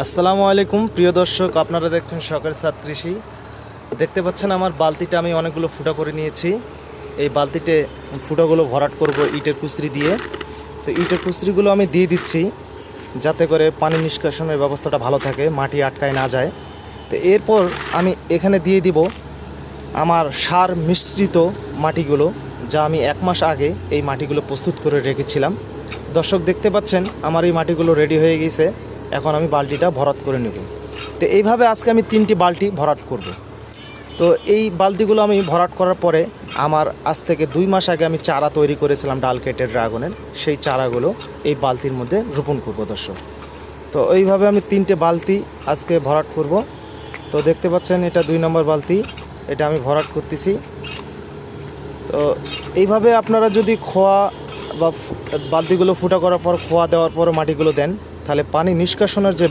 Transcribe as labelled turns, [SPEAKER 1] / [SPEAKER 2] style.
[SPEAKER 1] আসসালামু আলাইকুম প্রিয় দর্শক, আপনারা দেখছেন শখের সাথ কৃষি। দেখতে পাচ্ছেন আমার বালতিটা আমি অনেকগুলো ফুটা করে নিয়েছি। এই বালতিতে ফুটাগুলো ভরাট করব ইটের কুচরি দিয়ে। তো ইটের কুচরিগুলো আমি দিয়ে দিচ্ছি যাতে করে পানি নিষ্কাশনের ব্যবস্থাটা ভালো থাকে, মাটি আটকায় না যায়। তো এরপর আমি এখানে দিয়ে দিব আমার সার মিশ্রিত মাটিগুলো, যা আমি 1 মাস আগে এই মাটিগুলো প্রস্তুত করে রেখেছিলাম। দর্শক দেখতে পাচ্ছেন আমার এই মাটিগুলো রেডি হয়ে গেছে। এখন আমি বালতিটা ভরাট করে নেব। তো এইভাবে আজকে আমি 3টি বালতি ভরাট করব। তো এই বালতিগুলো আমি ভরাট করার পরে আমার আজ থেকে 2 মাস আগে আমি চারা তৈরি করেছিলাম ডাল কেটে ড্রাগনের, সেই চারাগুলো এই বালতির মধ্যে রোপণ করব দর্শক। তো এইভাবে আমি 3টে বালতি আজকে ভরাট করব। তো দেখতে পাচ্ছেন এটা 2 নম্বর বালতি, এটা আমি ভরাট করতেছি। তো এইভাবে আপনারা যদি খোয়া বা বালতিগুলো ফুটা করার পর খোয়া দেওয়ার পর মাটিগুলো দেন, তাহলে পানি নিষ্কাশনের যে